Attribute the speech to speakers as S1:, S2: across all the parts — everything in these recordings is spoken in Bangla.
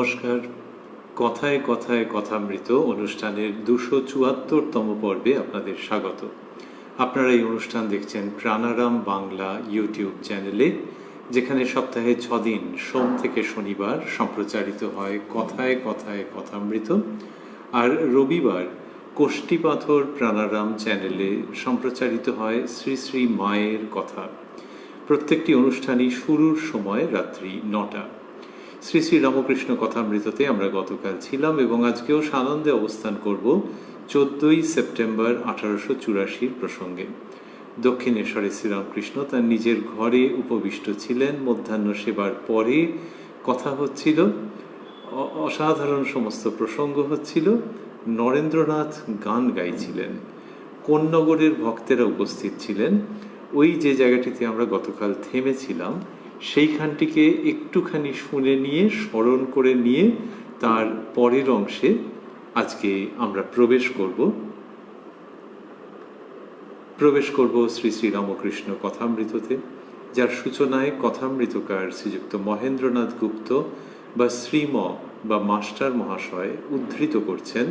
S1: নমস্কার। কথায় কথায় কথামৃত অনুষ্ঠানের ২৭৪তম পর্বে আপনাদের স্বাগত। আপনারা এই অনুষ্ঠান দেখছেন প্রাণারাম বাংলা ইউটিউব চ্যানেলে, যেখানে সপ্তাহে ৬ দিন সোম থেকে শনিবার সম্প্রচারিত হয় কথায় কথায় কথামৃত, আর রবিবার কোষ্ঠীপাথর প্রাণারাম চ্যানেলে সম্প্রচারিত হয় শ্রী শ্রী মায়ের কথা। প্রত্যেকটি অনুষ্ঠানই শুরুর সময় রাত্রি ৯টা। শ্রী শ্রী রামকৃষ্ণ কথামৃততে আমরা গতকাল ছিলাম এবং আজকেও সানন্দে অবস্থান করব ১৪ই সেপ্টেম্বর ১৮৮৪ প্রসঙ্গে। দক্ষিণেশ্বরে শ্রীরামকৃষ্ণ তার নিজের ঘরে উপবিষ্ট ছিলেন, মধ্যাহ্ন সেবার পরে কথা হচ্ছিল, অসাধারণ সমস্ত প্রসঙ্গ হচ্ছিল। নরেন্দ্রনাথ গান গাইছিলেন, কোন্নগরের ভক্তেরা উপস্থিত ছিলেন। ওই যে জায়গাটিতে আমরা গতকাল থেমেছিলাম সেইখানটিকে একটুখানি শুনে নিয়ে, স্মরণ করে নিয়ে তার পরের অংশে আজকে আমরা প্রবেশ করব শ্রী শ্রী রামকৃষ্ণ কথামৃততে, যার সূচনায় কথামৃতকার শ্রীযুক্ত মহেন্দ্রনাথ গুপ্ত বা শ্রীম বা মাস্টার মহাশয় উদ্ধৃত করছেন,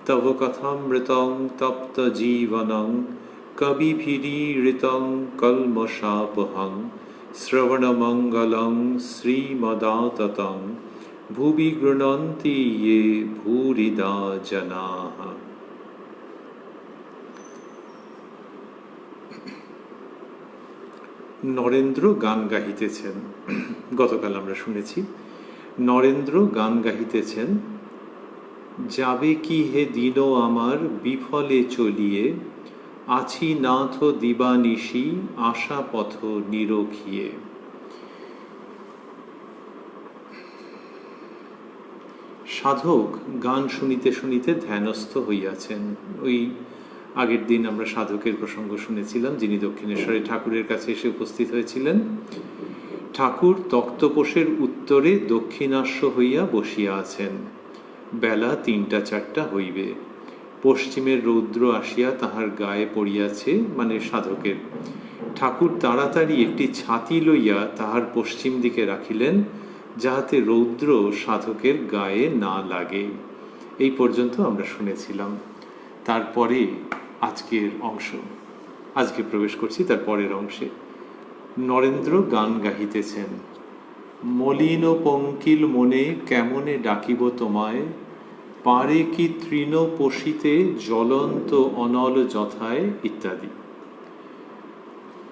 S1: তব কথামৃতং তপ্ত জীবনং কবিভিরীড়িতং কল্মষাপহং শ্রবণমঙ্গলং শ্রীমদাততং ভুবি গৃণন্তি ইয়ে ভূরিদা জনাঃ। নরেন্দ্র গান গাহিতেছেন। গতকাল আমরা শুনেছি নরেন্দ্র গান গাহিতেছেন, যাবে কি হে দিন আমার বিফলে চলিয়ে, আছি নাথ দিবানিশি আশা পথ নিরখিয়ে। সাধক গান শুনিতে শুনিতে ধ্যানস্থ হইয়াছেন। ওই আগের দিন আমরা সাধকের প্রসঙ্গ শুনেছিলাম, যিনি দক্ষিণেশ্বরে ঠাকুরের কাছে এসে উপস্থিত হয়েছিলেন। ঠাকুর তক্তপোষের উত্তরে দক্ষিণাস্য হইয়া বসিয়া আছেন। বেলা ৩টা-৪টা হইবে। পশ্চিমের রৌদ্র আসিয়া তাহার গায়ে পড়িয়াছে, মানে সাধকের। ঠাকুর তাড়াতাড়ি একটি ছাতি লইয়া তাহার পশ্চিম দিকে রাখিলেন, যাহাতে রৌদ্র সাধকের গায়ে না লাগে। এই পর্যন্ত আমরা শুনেছিলাম। তারপরে আজকের অংশ, আজকে প্রবেশ করছি তার পরের অংশে। নরেন্দ্র গান গাহিতেছেন, মলিন পঙ্কিল মনে কেমনে ডাকিব তোমায়, পারে কি তৃণ পশিতে জ্বলন্ত অনল যথায়, ইত্যাদি।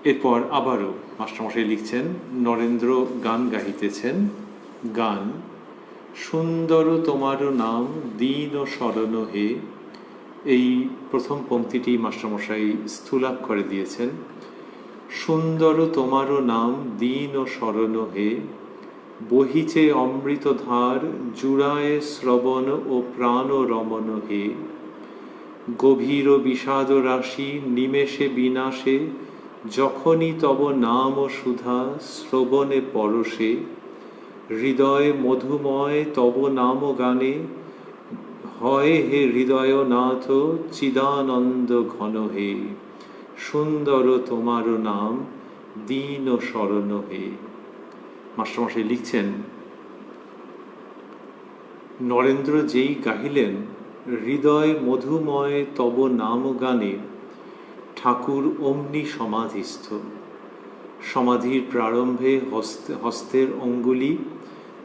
S1: এরপর আবারও মাস্টারমশাই লিখছেন, নরেন্দ্র গান গাহিতেছেন। গান, সুন্দর তোমার নাম দীন শরণ হে। এই প্রথম পংক্তিটি মাস্টারমশাই স্থূলাক্ষরে দিয়েছেন। সুন্দর তোমার নাম দীন শরণ হে, বহিছে অমৃত ধার জুড়ায় শ্রবণ ও প্রাণ রমণ হে। গভীর বিষাদ রাশি নিমেষে বিনাশে, যখনই তব নাম সুধা শ্রবণে পরশে। হৃদয় মধুময় তব নাম গানে, হয় হে হৃদয়নাথ চিদানন্দ ঘন হে। সুন্দর তোমার নাম দীন শরণ হে। মাস্টারমশাই লিখছেন, নরেন্দ্র যেই গাহিলেন হৃদয় মধুময় তব নাম গানে, ঠাকুর অমনি সমাধিস্থ। সমাধির প্রারম্ভে হস্তের অঙ্গুলি,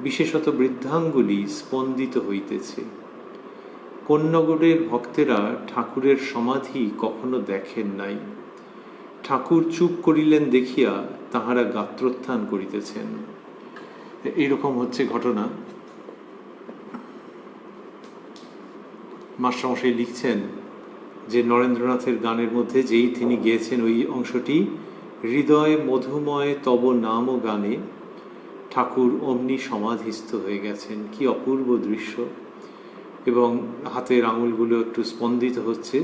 S1: বিশেষত বৃদ্ধাঙ্গুলি স্পন্দিত হইতেছে। কোন্নগরের ভক্তেরা ঠাকুরের সমাধি কখনো দেখেন নাই। ঠাকুর চুপ করিলেন দেখিয়া তাহারা গাত্রোত্থান করিতেছেন। এইরকম হচ্ছে ঘটনা। মাস্টারমশাই লিখছেন যে নরেন্দ্রনাথের গানের মধ্যে যেই তিনি গেয়েছেন ওই অংশটি, হৃদয় মধুময় তব নাম গানে, ঠাকুর অমনি সমাধিস্থ হয়ে গেছেন। কি অপূর্ব দৃশ্য! এবং হাতের আঙুলগুলো একটু স্পন্দিত হচ্ছে।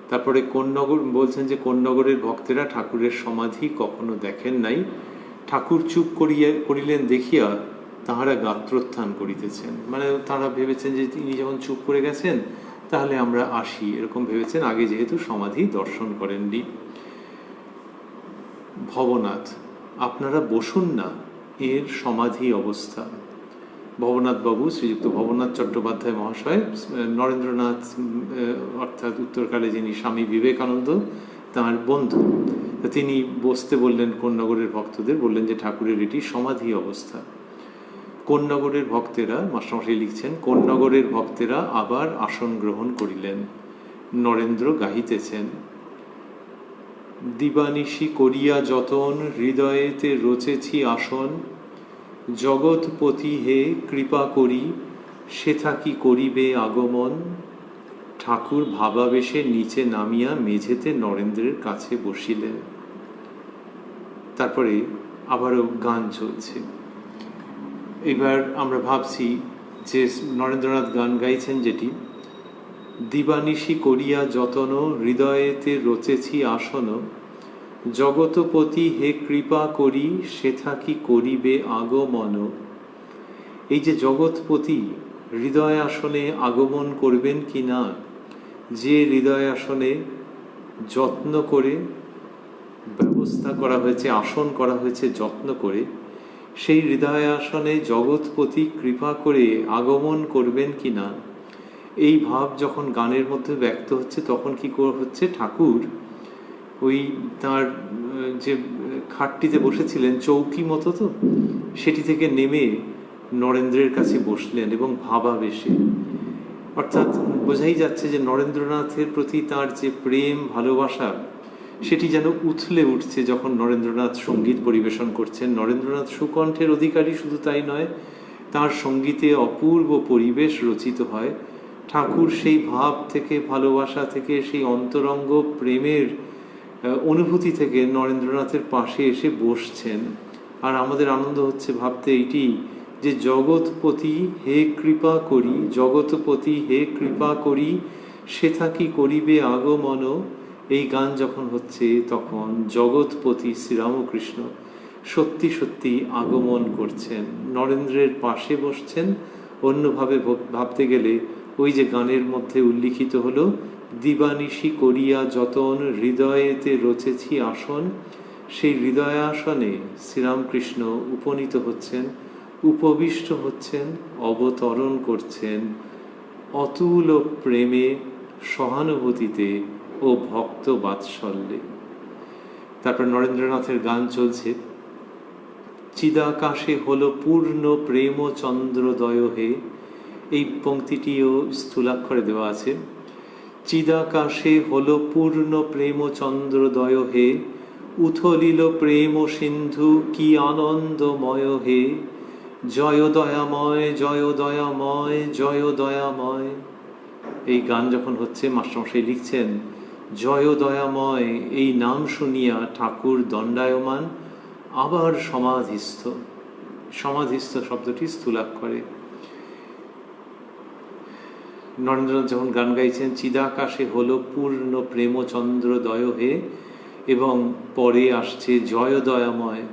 S1: তারপরে কোন্নগর বলছেন যে কোন্নগরের ভক্তেরা ঠাকুরের সমাধি কখনো দেখেন নাই। ঠাকুর চুপ করিলেন দেখিয়া তাহারা গাত্রোত্থান করিতেছেন, মানে তারা ভেবেছেন যে তিনি যখন চুপ করে গেছেন তাহলে আমরা আসি, এরকম ভেবেছেন। আগে যেহেতু সমাধি দর্শন করেননি। ভবনাথ, আপনারা বসুন না, এর সমাধি অবস্থা। ভবনাথ বাবু, শ্রীযুক্ত ভবনাথ চট্টোপাধ্যায় মহাশয়, নরেন্দ্রনাথ অর্থাৎ উত্তরকালে যিনি স্বামী বিবেকানন্দ তাঁর বন্ধু, তিনি বসতে বললেন কোন্নগরের ভক্তদের, বললেন যে ঠাকুরের এটি সমাধি অবস্থা। কোন্নগরের ভক্তেরা, মাস্টারমশাই লিখছেন, কোন্নগরের ভক্তেরা আবার আসন গ্রহণ করিলেন। নরেন্দ্র গাহিতেছেন, দিবানিশি করিয়া যতন হৃদয়েতে রচেছি আসন, জগৎপতি হে কৃপা করি সেথা কি করিবে আগমন। ঠাকুর ভাবাবেশে নিচে নামিয়া মেঝেতে নরেন্দ্রের কাছে বসিলেন। তারপরে আবারও গান চলছে। এবার আমরা ভাবছি যে নরেন্দ্রনাথ গান গাইছেন যেটি, দিবানিশি করিয়া যতন হৃদয়েতে রচেছি আসন, জগৎপতি হে কৃপা করি সেথা কি করিবে আগমন। এই যে জগৎপতি হৃদয় আসনে আগমন করবেন কি না, যে হৃদয় আসনে যত্ন করে ব্যবস্থা করা হয়েছে, আসন করা হয়েছে যত্ন করে, সেই হৃদয় আসনে জগৎপতি কৃপা করে আগমন করবেন কি না, এই ভাব যখন গানের মধ্যে ব্যক্ত হচ্ছে, তখন কি হচ্ছে, ঠাকুর ওই তার যে খাটটিতে বসেছিলেন, চৌকি মতো তো, সেটি থেকে নেমে নরেন্দ্রের কাছে বসলেন এবং ভাবাবেশে, অর্থাৎ বোঝাই যাচ্ছে যে নরেন্দ্রনাথের প্রতি তার যে প্রেম ভালোবাসা, সেটি যেন উথলে উঠছে যখন নরেন্দ্রনাথ সঙ্গীত পরিবেশন করছেন। নরেন্দ্রনাথ সুকণ্ঠের অধিকারী, শুধু তাই নয়, তার সঙ্গীতে অপূর্ব পরিবেশ রচিত হয়। ঠাকুর সেই ভাব থেকে, ভালোবাসা থেকে, সেই অন্তরঙ্গ প্রেমের অনুভূতি থেকে নরেন্দ্রনাথের পাশে এসে বসছেন। আর আমাদের আনন্দ হচ্ছে ভাবতে এইটি যে জগৎপতি হে কৃপা করি, জগৎপতি হে কৃপা করি সেথা কি করিবে আগমন। এই গান যখন হচ্ছে তখন জগৎপতি শ্রীরামকৃষ্ণ সত্যি সত্যি আগমন করছেন, নরেন্দ্রের পাশে বসছেন। অন্যভাবে ভাবতে গেলে ওই যে গানের মধ্যে উল্লিখিত হলো, দিবানিশি করিয়া যতন হৃদয়েতে রচেছি আসন, সেই হৃদয় আসনে শ্রীরামকৃষ্ণ উপনীত হচ্ছেন, উপবিষ্ট হচ্ছেন, অবতরণ করছেন অতুল প্রেমে, সহানুভূতিতে ও ভক্ত বাৎসল্যে। তারপর নরেন্দ্রনাথের গান চলছে, চিদাকাশে হলো পূর্ণ প্রেম চন্দ্রোদয় হে। এই পংক্তিটিও স্থূলাক্ষরে দেওয়া আছে। চিদাকাশে হলো পূর্ণ প্রেম চন্দ্রোদয় হে, উথলিল প্রেম সিন্ধু কি আনন্দময় হে। জয় দয়াময়, জয় দয়াময়, জয় দয়াময়। এই গান যখন হচ্ছে, মাস্টারমশাই লিখছেন, জয় দয়াময় এই নাম শুনিয়া ঠাকুর দণ্ডায়মান, আবার সমাধিস্থ। সমাধিস্থ শব্দটি স্থূলাক্ষরে। নরেন্দ্রনাথ যখন গান গাইছেন, চিদাকাশে হলো পূর্ণ প্রেমচন্দ্রোদয় হে, এবং পরে আসছে জয় দয়াময়,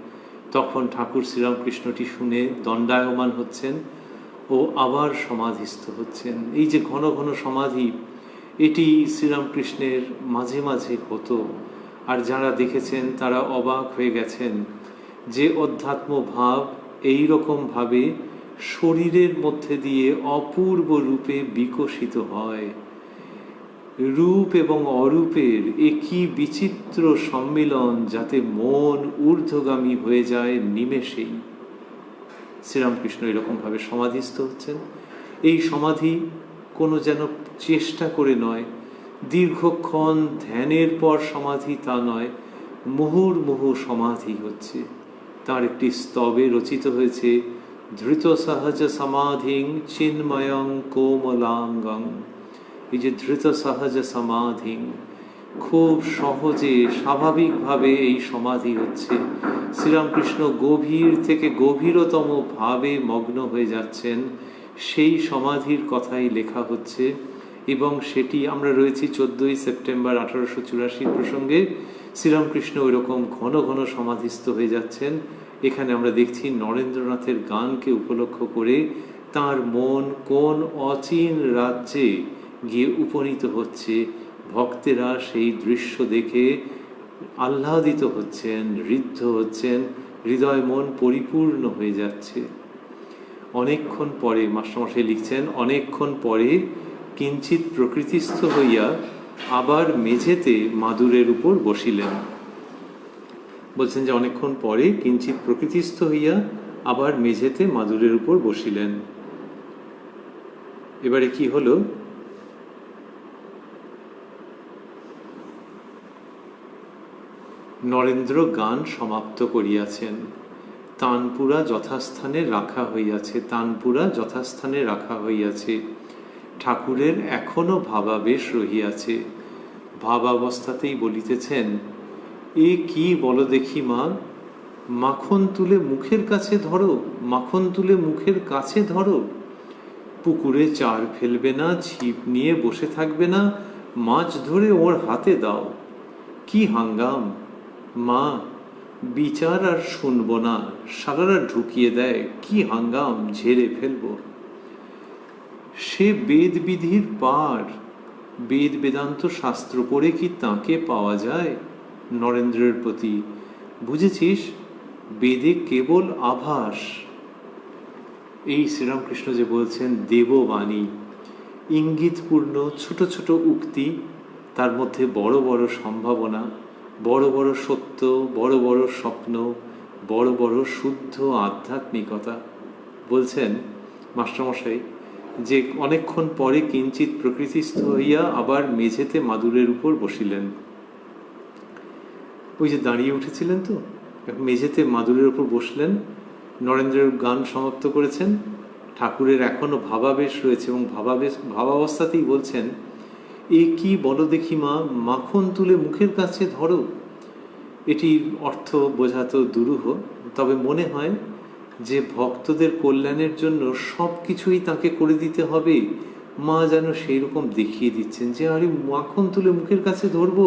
S1: তখন ঠাকুর শ্রীরামকৃষ্ণটি শুনে দণ্ডায়মান হচ্ছেন ও আবার সমাধিস্থ হচ্ছেন। এই যে ঘন ঘন সমাধি, এটি শ্রীরামকৃষ্ণের মাঝে মাঝে হতো। আর যারা দেখেছেন তারা অবাক হয়ে গেছেন যে অধ্যাত্ম ভাব এই রকম ভাবে শরীরের মধ্যে দিয়ে অপূর্ব রূপে বিকশিত হয়। রূপ এবং অরূপের একই বিচিত্র সম্মিলন, যাতে মন ঊর্ধ্বগামী হয়ে যায় নিমেষেই। শ্রীরামকৃষ্ণ এরকম ভাবে সমাধিস্থ হচ্ছেন। এই সমাধি কোনো যেন চেষ্টা করে নয়, দীর্ঘক্ষণ ধ্যানের পর সমাধি তা নয়, মুহুর্মুহু সমাধি হচ্ছে। তার একটি স্তবে রচিত হয়েছে, ধৃত সহজ সমাধিং চিন্ময়ং কোমলাঙ্গং। এই যে ধৃত সহজ সমাধিং, খুব সহজে স্বাভাবিকভাবে এই সমাধি হচ্ছে। শ্রীরামকৃষ্ণ গভীর থেকে গভীরতম ভাবে মগ্ন হয়ে যাচ্ছেন, সেই সমাধির কথাই লেখা হচ্ছে। এবং সেটি আমরা রয়েছি 14ই সেপ্টেম্বর 1884 প্রসঙ্গে। শ্রীরামকৃষ্ণ ওই রকম ঘন ঘন সমাধিস্থ হয়ে যাচ্ছেন। এখানে আমরা দেখছি নরেন্দ্রনাথের গানকে উপলক্ষ করে তার মন কোন অচিন রাজ্যে গিয়ে উপনীত হচ্ছে। ভক্তেরা সেই দৃশ্য দেখে আহ্লাদিত হচ্ছেন, ঋদ্ধ হচ্ছেন, হৃদয় মন পরিপূর্ণ হয়ে যাচ্ছে। অনেকক্ষণ পরে, মাস্টারমশাই লিখছেন, অনেকক্ষণ পরে কিঞ্চিৎ প্রকৃতিস্থ হইয়া আবার মেঝেতে মাদুরের উপর বসিলেন। বলছেন যে অনেকক্ষণ পরে কিঞ্চিৎ প্রকৃতিস্থ হইয়া আবার মেঝেতে মাদুরের উপর বসিলেন। এবারে কি হলো? নরেন্দ্র গান সমাপ্ত করিয়াছেন, তানপুরা যথাস্থানে রাখা হইয়াছে, তানপুরা যথাস্থানে রাখা হইয়াছে। ঠাকুরের এখনো ভাবাবেশ রহিয়াছে। ভাবাবস্থাতেই বলিতেছেন, এ কি বলো দেখি মা, মাখন তুলে মুখের কাছে ধরো, মাখন তুলে মুখের কাছে ধরো। পুকুরে চার ফেলবে না, ছিপ নিয়ে বসে থাকবে না, মাছ ধরে ওর হাতে দাও। কি হাঙ্গাম! মা, বিচার আর শুনবো না, সারারা ঢুকিয়ে দেয়, কি হাঙ্গাম, ঝেড়ে ফেলবো। সে বেদ বিধির পার, বেদ বেদান্ত শাস্ত্র পড়ে কি তাকে পাওয়া যায়? নরেন্দ্রের প্রতি, বুঝেছিস, বেদে কেবল আভাস। এই শ্রীরামকৃষ্ণ যে বলছেন দেববাণী, ইঙ্গিতপূর্ণ ছোট ছোট উক্তি, তার মধ্যে বড় বড় সম্ভাবনা, বড় বড় সত্য, বড় বড় স্বপ্ন, বড় বড় শুদ্ধ আধ্যাত্মিকতা। বলছেন মাস্টারমশাই যে অনেকক্ষণ পরে কিঞ্চিৎ প্রকৃতিস্থ হইয়া আবার মেঝেতে মাদুরের উপর বসিলেন। ওই যে দাঁড়িয়ে উঠেছিলেন তো, মেঝেতে মাদুরের উপর বসলেন, নরেন্দ্রের গান সমাপ্ত করেছেন, ঠাকুরের এখনো ভাবাবেশ রয়েছে এবং ভাবাবস্থাতেই বলছেন, এ কি বলো দেখি মা, মাখন তুলে মুখের কাছে ধরো। এটির অর্থ বোঝা তো দুরূহ, তবে মনে হয় যে ভক্তদের কল্যাণের জন্য সব কিছুই তাকে করে দিতে হবে। মা যেন সেই রকম দেখিয়ে দিচ্ছেন যে আরে মাখন তুলে মুখের কাছে ধরবো,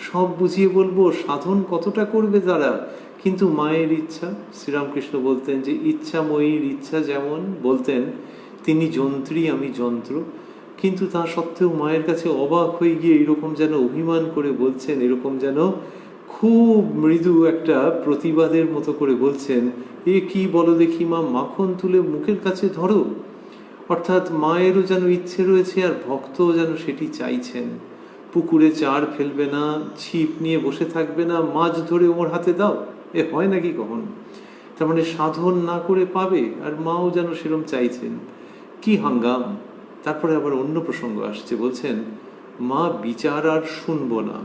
S1: সব বুঝিয়ে বলবো, সাধন কতটা করবে তারা। কিন্তু মায়ের ইচ্ছা, শ্রীরামকৃষ্ণ বলতেন যে ইচ্ছাময়ীর ইচ্ছা, যেমন বলতেন তিনি যন্ত্রী আমি যন্ত্র, কিন্তু তা সত্ত্বেও মায়ের কাছে অবাক হয়ে গিয়ে এরকম যেন অভিমান করে বলছেন, এরকম যেন খুব মৃদু একটা প্রতিবাদের মতো করে বলছেন, এ কি বলো দেখি মা, মাখন তুলে মুখের কাছে ধরো। অর্থাৎ মায়েরও যেন ইচ্ছে রয়েছে আর ভক্তও যেন সেটি চাইছেন। পুকুরে চার ফেলবে না, ছিপ নিয়ে বসে থাকবে না, মাছ ধরে ওর হাতে দাও। এ হয় নাকি কখন? তার মানে সাধন না করে পাবে, আর মাও যেন সেরকম চাইছেন। কি হাঙ্গাম! তারপরে আবার অন্য প্রসঙ্গ আসছে, বলছেন মা বিচার আর শুনবো না।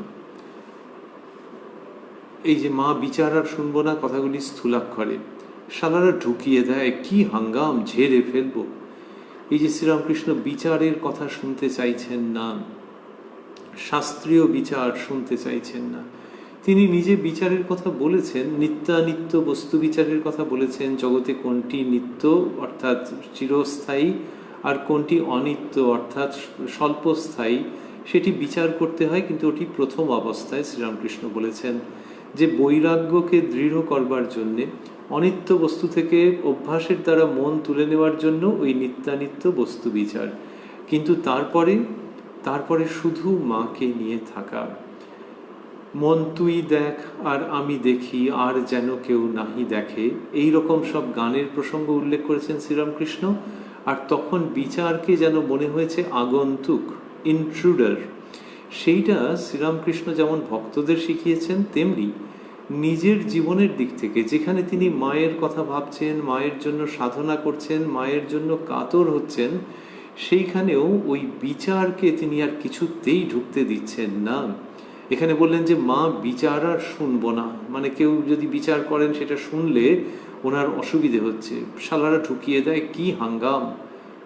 S1: এই যে মা বিচার আর শুনবো না কথাগুলি স্থূলাক্ষরে, সালারা ঢুকিয়ে দেয়, কি হাঙ্গাম, ঝেড়ে ফেলবো। এই যে শ্রীরামকৃষ্ণ বিচারের কথা শুনতে চাইছেন না, শাস্ত্রীয় বিচার শুনতে চাইছেন না। তিনি নিজে বিচারের কথা বলেছেন, নিত্যানিত্য বস্তু বিচারের কথা বলেছেন। জগতে কোনটি নিত্য অর্থাৎ চিরস্থায়ী আর কোনটি অনিত্য অর্থাৎ স্বল্পস্থায়ী, সেটি বিচার করতে হয়। কিন্তু ওটি প্রথম অবস্থায় শ্রীরামকৃষ্ণ বলেছেন যে বৈরাগ্যকে দৃঢ় করবার জন্যে, অনিত্য বস্তু থেকে অভ্যাসের দ্বারা মন তুলে নেওয়ার জন্য ওই নিত্যানিত্য বস্তু বিচার। কিন্তু তারপরে শুধু মাকে নিয়ে থাকা, মন তুই দেখ আর আমি দেখি আর যেন কেউ নাহি দেখে, এই রকম সব গানের প্রসঙ্গ উল্লেখ করেছেন শ্রীরামকৃষ্ণ। আর তখন বিচারকে যেন মনে হয়েছে আগন্তুক, ইন্ট্রুডার। সেইটা শ্রীরামকৃষ্ণ যেমন ভক্তদের শিখিয়েছেন, তেমনি নিজের জীবনের দিক থেকে যেখানে তিনি মায়ের কথা ভাবছেন, মায়ের জন্য সাধনা করছেন, মায়ের জন্য কাতর হচ্ছেন, সেইখানেও ওই বিচারকে তিনি আর কিছুতেই ঢুকতে দিচ্ছেন না। এখানে বললেন যে মা বিচার আর শুনবো না, মানে কেউ যদি বিচার করেন সেটা শুনলে ওনার অসুবিধে হচ্ছে, শালারা ঢুকিয়ে দেয়, কি হাঙ্গাম,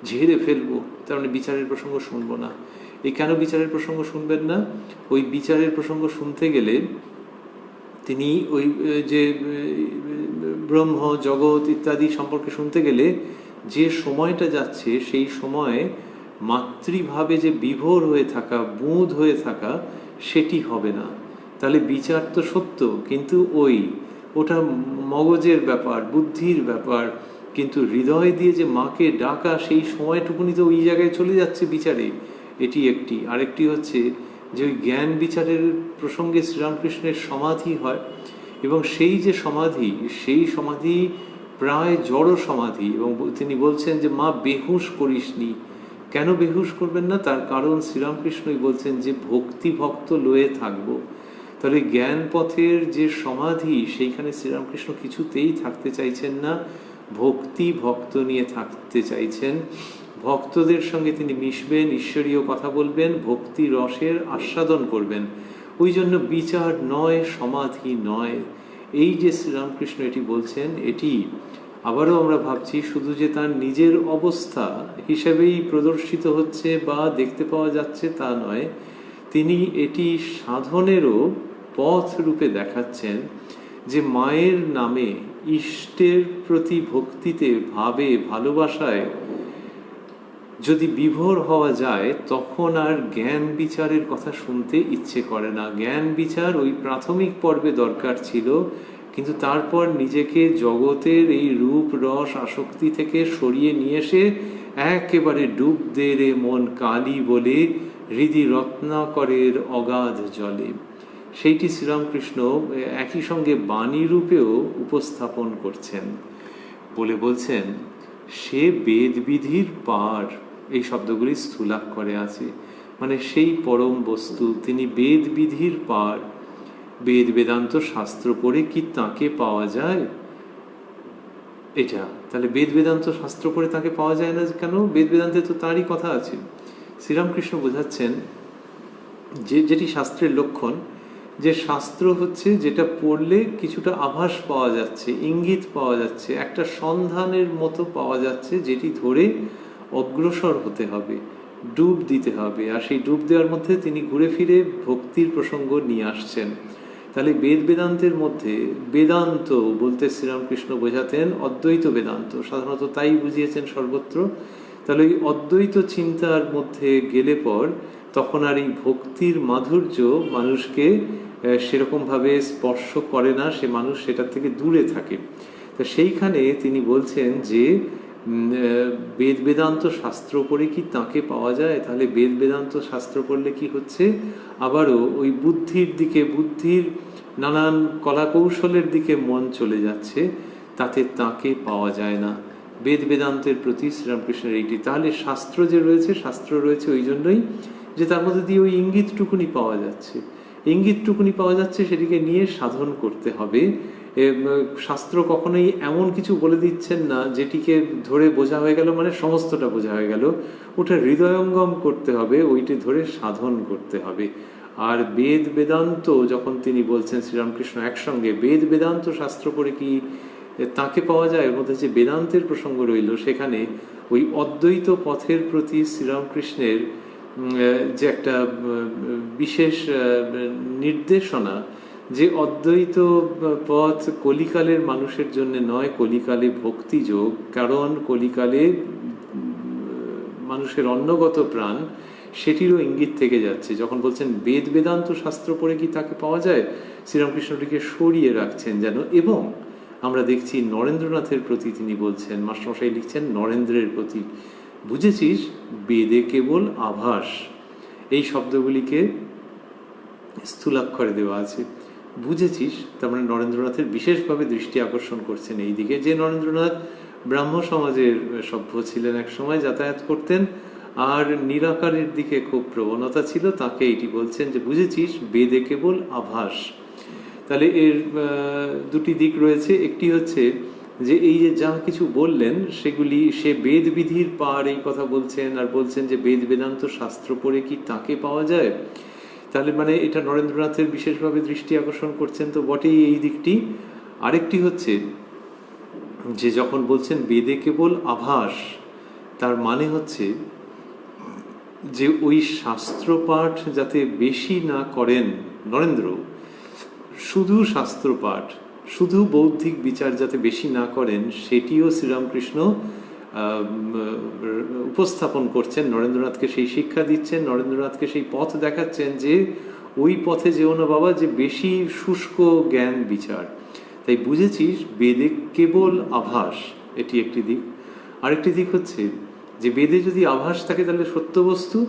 S1: ঝেড়ে ফেলবো। তার মানে বিচারের প্রসঙ্গ শুনবো না। এই কেন বিচারের প্রসঙ্গ শুনবেন না? ওই বিচারের প্রসঙ্গ শুনতে গেলে তিনি ওই যে ব্রহ্ম জগৎ ইত্যাদি সম্পর্কে শুনতে গেলে যে সময়টা যাচ্ছে, সেই সময়ে মাতৃভাবে যে বিভোর হয়ে থাকা, বুঁদ হয়ে থাকা, সেটি হবে না। তাহলে বিচার তো সত্য, কিন্তু ওটা মগজের ব্যাপার, বুদ্ধির ব্যাপার, কিন্তু হৃদয় দিয়ে যে মাকে ডাকা, সেই সময়টুকুনি তো ওই জায়গায় চলে যাচ্ছে বিচারে। এটি একটি। আরেকটি হচ্ছে যে ওই জ্ঞান বিচারের প্রসঙ্গে শ্রীরামকৃষ্ণের সমাধি হয়, এবং সেই যে সমাধি, সেই সমাধি প্রায় জড় সমাধি, এবং তিনি বলছেন যে মা বেহুশ করিসনি। কেন বেহুশ করবেন না? তার কারণ শ্রীরামকৃষ্ণই বলছেন যে ভক্তি ভক্ত লয়ে থাকবো। তাহলে জ্ঞান পথের যে সমাধি, সেইখানে শ্রীরামকৃষ্ণ কিছুতেই থাকতে চাইছেন না, ভক্তি ভক্ত নিয়ে থাকতে চাইছেন। ভক্তদের সঙ্গে তিনি মিশবেন, ঈশ্বরীয় কথা বলবেন, ভক্তি রসের আস্বাদন করবেন। ওই জন্য বিচার নয়, সমাধি নয়। এই যে শ্রীরামকৃষ্ণ এটি বলছেন, এটি আবারও আমরা ভাবছি শুধু যে তার নিজের অবস্থা হিসেবেই প্রদর্শিত হচ্ছে বা দেখতে পাওয়া যাচ্ছে তা নয়, তিনি এটি সাধনেরও পথ রূপে দেখাচ্ছেন। যে মায়ের নামে, ইষ্টের প্রতি ভক্তিতে, ভাবে, ভালোবাসায় যদি বিভোর হওয়া যায়, তখন আর জ্ঞান বিচারের কথা শুনতে ইচ্ছে করে না। জ্ঞান বিচার ওই প্রাথমিক পর্বে দরকার ছিল, কিন্তু তারপর নিজেকে জগতের এই রূপ রস আসক্তি থেকে সরিয়ে নিয়ে এসে একেবারে ডুব দে রে মন কালী বলে হৃদি রত্নাকরের অগাধ জলে, সেইটি শ্রীরামকৃষ্ণ একই সঙ্গে বাণী রূপেও উপস্থাপন করছেন। বলছেন সে বেদবিধির পার, এই শব্দগুলি স্থূলাক্ষরে আছে, মানে সেই পরম বস্তু, তিনি বেদবিধির পার। বেদ বেদান্ত শাস্ত্র পড়ে কি তাকে পাওয়া যায়? এটা তাহলে বেদ বেদান্ত শাস্ত্র পড়ে তাকে পাওয়া যায় না কেন? বেদ বেদান্তে তো তারই কথা আছে। শ্রীরামকৃষ্ণ বোঝাচ্ছেন যেটি শাস্ত্রের লক্ষণ, যে শাস্ত্র হচ্ছে যেটা পড়লে কিছুটা আভাস পাওয়া যাচ্ছে, ইঙ্গিত পাওয়া যাচ্ছে, একটা সন্ধানের মতো পাওয়া যাচ্ছে, যেটি ধরে অগ্রসর হতে হবে, ডুব দিতে হবে। আর সেই ডুব দেওয়ার মধ্যে তিনি ঘুরে ফিরে ভক্তির প্রসঙ্গ নিয়ে আসছেন। তাহলে বেদ বেদান্তের মধ্যে বেদান্ত বলতে শ্রীরামকৃষ্ণ বোঝাতেন অদ্বৈত বেদান্ত, সাধারণত তাই বুঝিয়েছেন সর্বত্র। তাহলে ওই অদ্বৈত চিন্তার মধ্যে গেলে পর তখন আর এই ভক্তির মাধুর্য মানুষকে সেরকমভাবে স্পর্শ করে না, সে মানুষ সেটার থেকে দূরে থাকে। তো সেইখানে তিনি বলছেন যে বেদ বেদান্ত শাস্ত্র পড়ে কি তাকে পাওয়া যায়? তাহলে বেদ বেদান্ত শাস্ত্র পড়লে কি হচ্ছে? আবারও ওই বুদ্ধির দিকে, বুদ্ধির নানান কলাকৌশলের দিকে মন চলে যাচ্ছে, তাতে তাকে পাওয়া যায় না। বেদ বেদান্তের প্রতি শ্রীরামকৃষ্ণের এইটি। তাহলে শাস্ত্র যে রয়েছে, শাস্ত্র রয়েছে ওই জন্যই যে তার মধ্যে দিয়ে ওই ইঙ্গিতটুকুনি পাওয়া যাচ্ছে, ইঙ্গিতটুকুনি পাওয়া যাচ্ছে, সেটিকে নিয়ে সাধন করতে হবে। শাস্ত্র কখনোই এমন কিছু বলে দিচ্ছেন না যেটিকে ধরে বোঝা হয়ে গেল মানে সমস্তটা বোঝা হয়ে গেল। ওটা হৃদয়ঙ্গম করতে হবে, ওইটি ধরে সাধন করতে হবে। আর বেদ বেদান্ত যখন তিনি বলছেন শ্রীরামকৃষ্ণ একসঙ্গে, বেদ বেদান্ত শাস্ত্র পড়ে কি তাকে পাওয়া যায়, এর মধ্যে যে বেদান্তের প্রসঙ্গ রইল, সেখানে ওই অদ্বৈত পথের প্রতি শ্রীরামকৃষ্ণের যে একটা বিশেষ নির্দেশনা, যে অদ্বৈত পথ কলিকালের মানুষের জন্য নয়, কলিকালে ভক্তিযোগ। কারণ কলিকালে মানুষের অন্নগত প্রাণ, সেটিরও ইঙ্গিত থেকে যাচ্ছে। যখন বলছেন বেদ বেদান্ত শাস্ত্র পড়ে কি তাকে পাওয়া যায়, শ্রীরামকৃষ্ণটিকে সরিয়ে রাখছেন যেন। এবং আমরা দেখছি নরেন্দ্রনাথের প্রতি তিনি বলছেন, মাস্টারমশাই লিখছেন নরেন্দ্রের প্রতি, বুঝেছিস বেদে কেবল আভাস, এই শব্দগুলিকে স্থূলাক্ষরে দেওয়া আছে। বুঝেছিস, তার মানে নরেন্দ্রনাথের বিশেষভাবে দৃষ্টি আকর্ষণ করছেন এই দিকে, যে নরেন্দ্রনাথ ব্রাহ্ম সমাজের সভ্য ছিলেন, এক সময় যাতায়াত করতেন, আর নিরাকারের দিকে খুব প্রবণতা ছিল। তাকে এটি বলছেন যে বুঝেছিস বেদে কেবল আভাস। তাহলে এর দুটি দিক রয়েছে। একটি হচ্ছে যে এই যে যা কিছু বললেন সেগুলি, সে বেদ বিধির পার এই কথা বলছেন, আর বলছেন যে বেদ বেদান্ত শাস্ত্র পড়ে কি তাকে পাওয়া যায়। তাহলে মানে এটা নরেন্দ্রনাথের বিশেষভাবে দৃষ্টি আকর্ষণ করছেন তো বটেই এই দিকটি। আরেকটি হচ্ছে যে যখন বলছেন বেদে কেবল আভাস, তার মানে হচ্ছে যে ওই শাস্ত্রপাঠ যাতে বেশি না করেন নরেন্দ্র, শুধু শাস্ত্রপাঠ, শুধু বৌদ্ধিক বিচার যাতে বেশি না করেন, সেটিও শ্রীরামকৃষ্ণ উপস্থাপন করছেন। নরেন্দ্রনাথকে সেই শিক্ষা দিচ্ছেন, নরেন্দ্রনাথকে সেই পথ দেখাচ্ছেন যে ওই পথে যেও না বাবা, যে বেশি শুষ্ক জ্ঞান বিচার। তাই বুঝেছিস বেদে কেবল আভাস, এটি একটি দিক। আরেকটি দিক হচ্ছে যে বেদে যদি আভাস থাকে তাহলে সত্যবস্তু,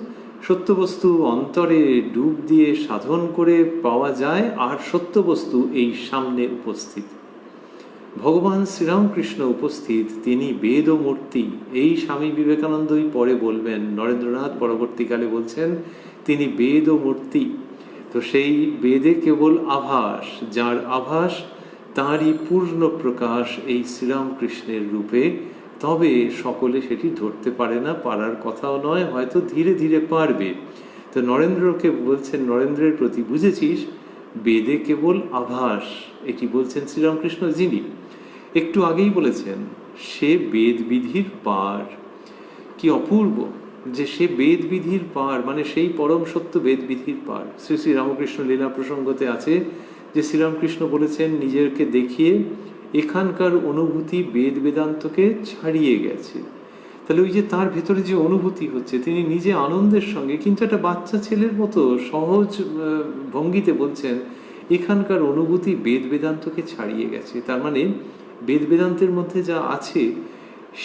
S1: সত্যবস্তু অন্তরে ডুব দিয়ে সাধন করে পাওয়া যায়, আর সত্যবস্তু এই সামনে উপস্থিত। ভগবান শ্রীরামকৃষ্ণ উপস্থিত, তিনি বেদ ও মূর্তি। এই স্বামী বিবেকানন্দই পরে বলবেন, নরেন্দ্রনাথ পরবর্তীকালে বলছেন তিনি বেদ ও মূর্তি। তো সেই বেদে কেবল আভাস, যার আভাস তাঁরই পূর্ণ প্রকাশ এই শ্রীরামকৃষ্ণের রূপে। তবে সকলে সেটি ধরতে পারে না, পারার কথাও নয়, হয়তো ধীরে ধীরে পারবে। তো নরেন্দ্রকে বলছেন, নরেন্দ্রের প্রতি, বুঝেছিস বেদে কেবল আভাস, এটি বলছেন শ্রীরামকৃষ্ণ, যিনি একটু আগেই বলেছেন সে বেদবিধির পার। কি অপূর্ব যে সে বেদবিধির পার, মানে সেই পরম সত্য বেদবিধির পার। শ্রী শ্রী রামকৃষ্ণ লীলা প্রসঙ্গতে আছে যে শ্রীরামকৃষ্ণ বলেছেন নিজেকে দেখিয়ে এখানকার অনুভূতি বেদ বেদান্তকে ছাড়িয়ে গেছে। তাহলে ওই যে তার ভেতরে যে অনুভূতি হচ্ছে, তিনি নিজে আনন্দের সঙ্গে, কিন্তু একটা বাচ্চা ছেলের মতো সহজ ভঙ্গিতে বলছেন এখানকার অনুভূতি বেদ বেদান্তকে ছাড়িয়ে গেছে। তার মানে বেদ বেদান্তের মধ্যে যা আছে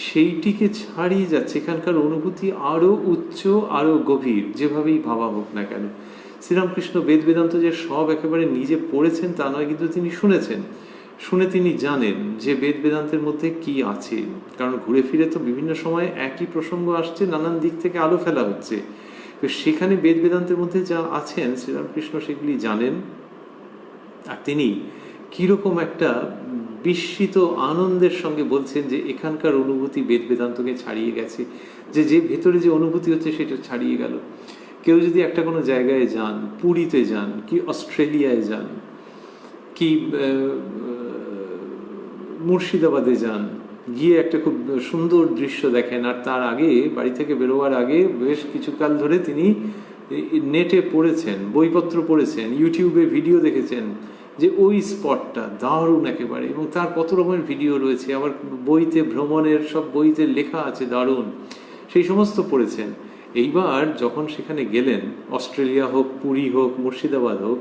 S1: সেইটিকে ছাড়িয়ে যাচ্ছে, এখানকার অনুভূতি আরও উচ্চ, আরও গভীর, যেভাবেই ভাবা হোক না কেন। শ্রীরামকৃষ্ণ বেদ বেদান্ত যে সব একেবারে নিজে পড়েছেন তা নয়, কিন্তু তিনি শুনেছেন, শুনে তিনি জানেন যে বেদ বেদান্তের মধ্যে কি আছে। কারণ ঘুরে ফিরে তো বিভিন্ন সময় একই প্রসঙ্গ আসছে, নানান দিক থেকে আলো ফেলা হচ্ছে। তো সেখানে বেদ বেদান্তের মধ্যে যা আছেন শ্রীরামকৃষ্ণ সেগুলি জানেন। আর তিনি কীরকম একটা বিস্মিত আনন্দের সঙ্গে বলছেন যে এখানকার অনুভূতি বেদ বেদান্তকে ছাড়িয়ে গেছে, যে যে ভেতরে যে অনুভূতি হচ্ছে সেটা ছাড়িয়ে গেল। কেউ যদি একটা কোনো জায়গায় যান, পুরীতে যান, কি অস্ট্রেলিয়ায় যান, কি মুর্শিদাবাদে যান, গিয়ে একটা খুব সুন্দর দৃশ্য দেখেন, আর তার আগে বাড়ি থেকে বেরোবার আগে বেশ কিছুকাল ধরে তিনি নেটে পড়েছেন, বইপত্র পড়েছেন, ইউটিউবে ভিডিও দেখেছেন যে ওই স্পটটা দারুণ একেবারে, এবং তার কত রকমের ভিডিও রয়েছে, আবার বইতে ভ্রমণের সব বইতে লেখা আছে দারুণ, সেই সমস্ত পড়েছেন। এইবার যখন সেখানে গেলেন, অস্ট্রেলিয়া হোক, পুরী হোক, মুর্শিদাবাদ হোক,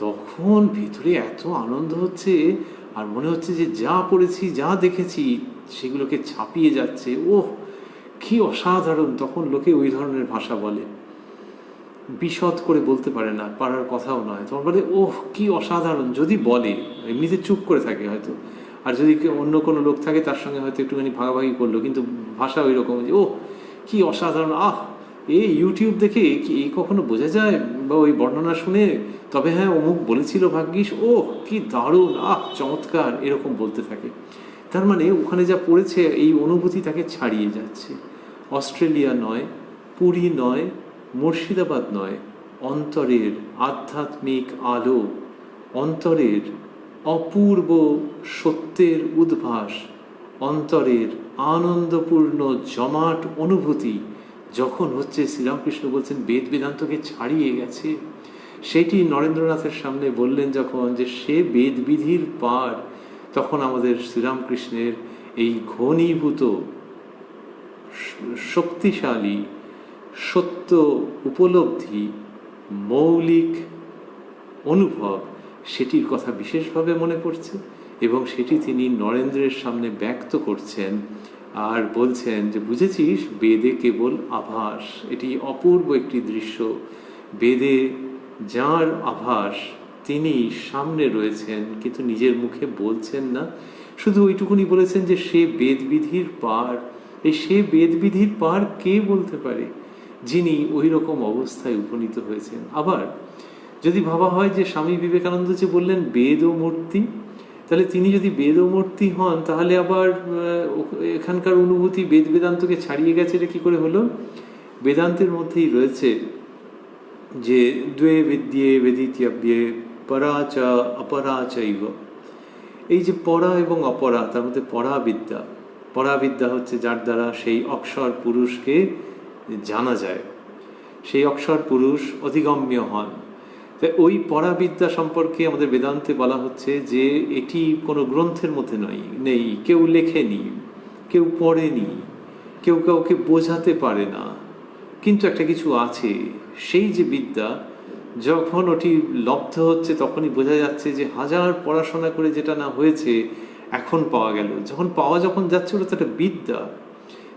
S1: তখন ভিতরে এত আনন্দ হচ্ছে, আর মনে হচ্ছে যে যা পড়েছি, যা দেখেছি সেগুলোকে ছাপিয়ে যাচ্ছে। ওহ কি অসাধারণ! তখন লোকে ওই ধরনের ভাষা বলে, বিশদ করে বলতে পারে না, পারার কথাও নয়, তখন বলে ওহ কি অসাধারণ। যদি বলে, এমনিতে চুপ করে থাকে হয়তো, আর যদি অন্য কোনো লোক থাকে তার সঙ্গে হয়তো একটুখানি ভাগাভাগি করলো, কিন্তু ভাষা ওই রকম যে ওহ কি অসাধারণ। এই ইউটিউব দেখে কি এই কখনো বোঝা যায়, বা ওই বর্ণনা শুনে, তবে হ্যাঁ অমুক বলেছিল ভাগ্যিস, ওহ কি দারুণ, চমৎকার, এরকম বলতে থাকে। তার মানে ওখানে যা পড়েছে এই অনুভূতি তাকে ছাড়িয়ে যাচ্ছে। অস্ট্রেলিয়া নয়, পুরী নয়, মুর্শিদাবাদ নয়, অন্তরের আধ্যাত্মিক আলো, অন্তরের অপূর্ব সত্যের উদ্ভাস, অন্তরের আনন্দপূর্ণ জমাট অনুভূতি যখন হচ্ছে, শ্রীরামকৃষ্ণ বলছেন বেদ বেদান্তকে ছাড়িয়ে গেছে। সেটি নরেন্দ্রনাথের সামনে বললেন যখন, যে সে বেদবিধির পার, তখন আমাদের শ্রীরামকৃষ্ণের এই ঘনীভূত শক্তিশালী সত্য উপলব্ধি, মৌলিক অনুভব, সেটির কথা বিশেষভাবে মনে পড়ছে, এবং সেটি তিনি নরেন্দ্রের সামনে ব্যক্ত করছেন আর বলছেন যে বুঝেছিস বেদে কেবল আভাস। এটি অপূর্ব একটি দৃশ্য। বেদে যার আভাস তিনি সামনে রয়েছেন, কিন্তু নিজের মুখে বলছেন না, শুধু ওইটুকুনি বলেছেন যে সে বেদবিধির পার। এই সে বেদবিধির পার কে বলতে পারে? যিনি ওই রকম অবস্থায় উপনীত হয়েছেন। আবার যদি ভাবা হয় যে স্বামী বিবেকানন্দ যে বললেন বেদ ও মূর্তি, তাহলে তিনি যদি বেদ ও মূর্তি হন, তাহলে আবার এখানকার অনুভূতি বেদ বেদান্তকে ছাড়িয়ে গেছে, এটা কি করে হলো? বেদান্তের মধ্যেই রয়েছে যে দ্বে বিদ্যে বেদিত্যব্যে পরাচা অপরাচৈব। এই যে পরা এবং অপরা, তার মধ্যে পরাবিদ্যা, পরাবিদ্যা হচ্ছে যার দ্বারা সেই অক্ষর পুরুষকে জানা যায়, সেই অক্ষর পুরুষ অধিগম্য হন। তাই ওই পরাবিদ্যা সম্পর্কে আমাদের বেদান্তে বলা হচ্ছে যে এটি কোনো গ্রন্থের মধ্যে নেই, কেউ লেখেনি, কেউ পড়েনি, কেউ কাউকে বোঝাতে পারে না, কিন্তু একটা কিছু আছে। সেই যে বিদ্যা, যখন ওটি লব্ধ হচ্ছে তখনই বোঝা যাচ্ছে যে হাজার পড়াশোনা করে যেটা না হয়েছে এখন পাওয়া গেল। যখন যাচ্ছে ওটা তো একটা বিদ্যা,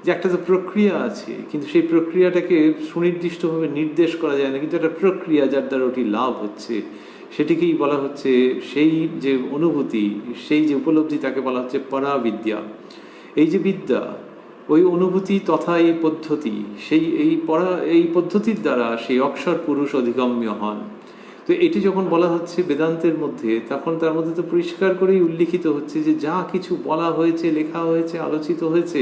S1: যে একটা তো প্রক্রিয়া আছে, কিন্তু সেই প্রক্রিয়াটাকে সুনির্দিষ্টভাবে নির্দেশ করা যায় না, কিন্তু একটা প্রক্রিয়া যার দ্বারা ওটি লাভ হচ্ছে, সেটিকেই বলা হচ্ছে, সেই যে অনুভূতি, সেই যে উপলব্ধি, তাকে বলা হচ্ছে পরাবিদ্যা। এই যে বিদ্যা, ওই অনুভূতি তথা এই পদ্ধতি, এই পদ্ধতির দ্বারা সেই অক্ষর পুরুষ অধিগম্য হন। তো এটি যখন বলা হচ্ছে বেদান্তের মধ্যে, তখন তার মধ্যে তো পরিষ্কার করেই উল্লিখিত হচ্ছে যে যা কিছু বলা হয়েছে, লেখা হয়েছে, আলোচিত হয়েছে,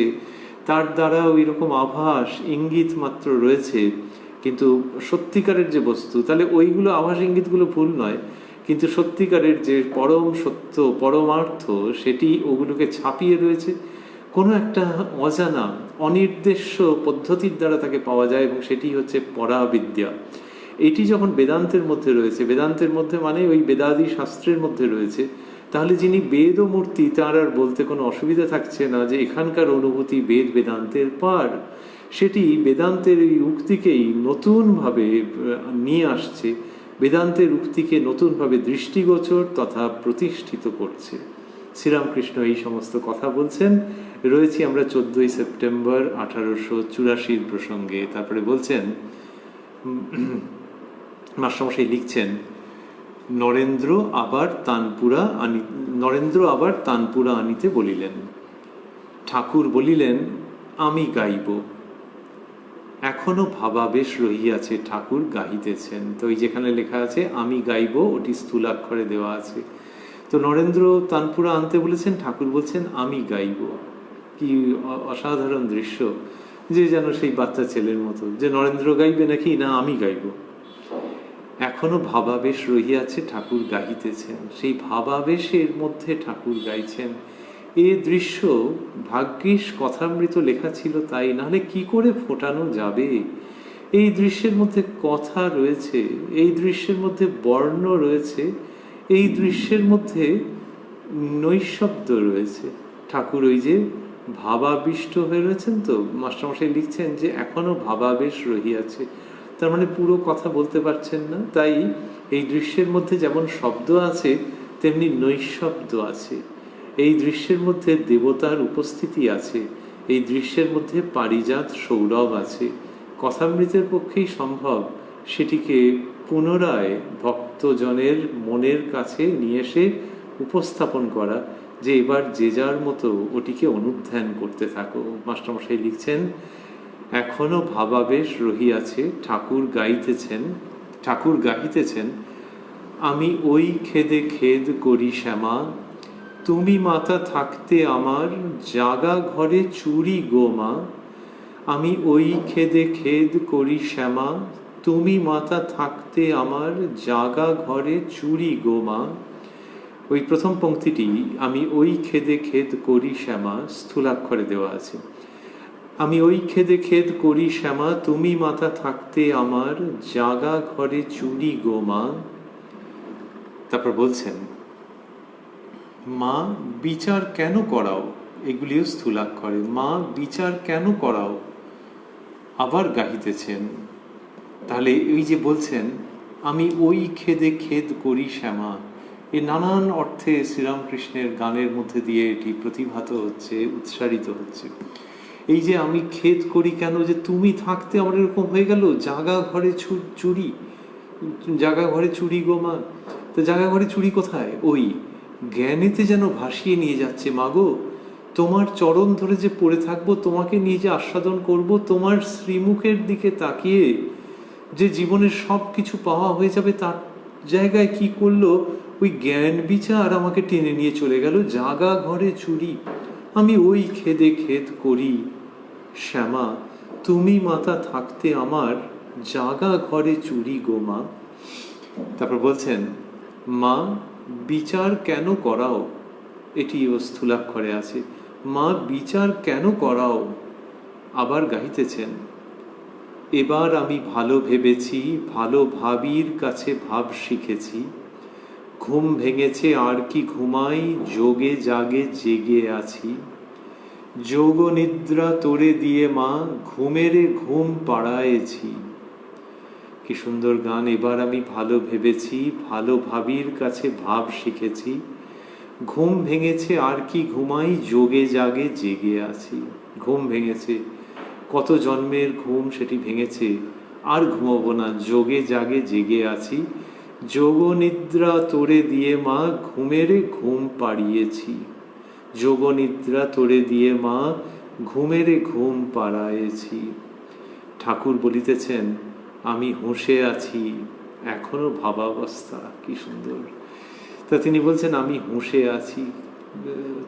S1: তার দ্বারা ওই রকম আভাস ইঙ্গিত মাত্র রয়েছে, কিন্তু সত্যিকারের যে বস্তু, তাহলে ওইগুলো আভাস ইঙ্গিতগুলো ভুল নয়, কিন্তু সত্যিকারের যে পরম সত্য, পরমার্থ, সেটি ওগুলোকে ছাপিয়ে রয়েছে কোনো একটা অজানা অনির্দেশ্য পদ্ধতির দ্বারা তাকে পাওয়া যায়, এবং সেটি হচ্ছে পরাবিদ্যা। এটি যখন বেদান্তের মধ্যে রয়েছে, বেদান্তের মধ্যে মানে ওই বেদাদি শাস্ত্রের মধ্যে রয়েছে, তাহলে যিনি বেদ ও মূর্তি, তার আর বলতে কোনো অসুবিধা থাকছে না যে এখানকার অনুভূতি বেদ বেদান্তের পার। সেটি বেদান্তের এই উক্তিকেই নতুনভাবে নিয়ে আসছে, বেদান্তের উক্তিকে নতুনভাবে দৃষ্টিগোচর তথা প্রতিষ্ঠিত করছে। শ্রীরামকৃষ্ণ এই সমস্ত কথা বলছেন। রয়েছি আমরা 14ই সেপ্টেম্বর 1884 প্রসঙ্গে। তারপরে বলছেন, মাস্টারমশাই লিখছেন, নরেন্দ্র আবার তানপুরা আনিতে বলিলেন। ঠাকুর বলিলেন, আমি গাইব। এখনো ভাবাবেশ রহিয়াছে, ঠাকুর গাহিতেছেন। তো ওই যেখানে লেখা আছে আমি গাইব, ওটি স্থূলাক্ষরে দেওয়া আছে। তো নরেন্দ্র তানপুরা আনতে বলেছেন, ঠাকুর বলছেন আমি গাইব। কি অসাধারণ দৃশ্য, যে যেন সেই বাচ্চা ছেলের মতো, যে নরেন্দ্র গাইবে নাকি, না আমি গাইব। এখনো ভাবাবেশ রহিয়াছে, ঠাকুর গাহিতেছেন। সেই ভাবাবেশের মধ্যে ঠাকুর গাইছেন। এ দৃশ্য ভাগ্যিস কথামৃত লেখা ছিল, তাই নাহলে কি করে ফোটানো যাবে। এই দৃশ্যের মধ্যে কথা রয়েছে, এই দৃশ্যের মধ্যে বর্ণ রয়েছে, এই দৃশ্যের মধ্যে নৈশব্দ রয়েছে। ঠাকুর ওই যে ভাবাবিষ্ট হয়ে রয়েছেন। তো মাস্টারমশাই লিখছেন যে এখনো ভাবাবেশ রহিয়াছে, তার মানে পুরো কথা বলতে পারছেন না। তাই এই দৃশ্যের মধ্যে যেমন শব্দ আছে, তেমনি নৈশব্দ আছে। এই দৃশ্যের মধ্যে দেবতার উপস্থিতি আছে, এই দৃশ্যের মধ্যে পারিজাত সৌরভ আছে। কথামৃতের পক্ষেই সম্ভব সেটিকে পুনরায় ভক্তজনের মনের কাছে নিয়ে এসে উপস্থাপন করা, যে এবার যে যার মতো ওটিকে অনুধ্যান করতে থাকো। মাস্টারমশাই লিখছেন, এখনো ভাবাবেশ রহিয়াছে, ঠাকুর গাহিতেছেন, আমি ওই খেদে খেদ করি শ্যামা, তুমি মাতা থাকতে আমার জাগা ঘরে চুরি গো মা। আমি ওই খেদে খেদ করি শ্যামা, তুমি মাতা থাকতে আমার জাগা ঘরে চুরি গো মা। ওই প্রথম পংক্তিটি আমি ওই খেদে খেদ করি শ্যামা স্থূলাক্ষরে দেওয়া আছে। আমি ওই খেদে খেদ করি শ্যামা, তুমি মাতা থাকতে আমার জাগা ঘরে চুরি গো মা। তারপর বলছেন, মা বিচার কেন করাও, এগুলিও স্থূলাক্ষরে। মা বিচার কেন করাও, আবার গাহিতেছেন। তাহলে এই যে বলছেন আমি ওই খেদে খেদ করি শ্যামা, এ নানান অর্থে শ্রীরামকৃষ্ণের গানের মধ্যে দিয়ে এটি প্রতিভাত হচ্ছে, উৎসারিত হচ্ছে। এই যে আমি খেদ করি কেন, যে তুমি থাকতে আমার এরকম হয়ে গেল, জাগা ঘরে চুরি, জাগা ঘরে চুরি গো মা। তো জাগা ঘরে চুরি কোথায়? ওই জ্ঞানেতে যেন ভাসিয়ে নিয়ে যাচ্ছে। মাগো, তোমার চরণ ধরে যে পড়ে থাকবো, তোমাকে নিয়ে যে আস্বাদন করব, তোমার শ্রীমুখের দিকে তাকিয়ে যে জীবনের সব কিছু পাওয়া হয়ে যাবে, তার জায়গায় কি করলো, ওই জ্ঞান বিচার আমাকে টেনে নিয়ে চলে গেল জাগা ঘরে চুরি। আমি ওই খেদে খেদ করি শ্যামা, তুমি মাতা থাকতে আমার জাগা ঘরে চুরি গো মা। তারপর বলছেন, মা বিচার কেন করাও, এটি স্থূলাক্ষরে আছে। মা বিচার কেন করাও, আবার গাহিতেছেন, এবার আমি ভালো ভেবেছি, ভালো ভাবির কাছে ভাব শিখেছি। ঘুম ভেঙেছে আর কি ঘুমাই, যোগে জাগে জেগে আছি। যোগ নিদ্রা তোরে দিয়ে মা, ঘুমেরে ঘুম পাড়ায়েছি। কি সুন্দর গান। এবার আমি ভালো ভেবেছি, ভালো ভাবির কাছে ভাব শিখেছি। ঘুম ভেঙেছে আর কি ঘুমাই, যোগে জাগে জেগে আছি। ঘুম ভেঙেছে, কত জন্মের ঘুম সেটি ভেঙেছে, আর ঘুমাবো না, যোগে জাগে জেগে আছি। যোগনিদ্রা তোরে দিয়ে মা ঘুমেরে ঘুম পাড়িয়েছি, যোগনিদ্রা তোরে দিয়ে মা ঘুমেরে ঘুম পাড়ায়েছি। ঠাকুর বলিতেছেন আমি হুঁশে আছি, এখনো ভাবাবস্থা। কি সুন্দর! তা তিনি বলছেন আমি হুঁশে আছি।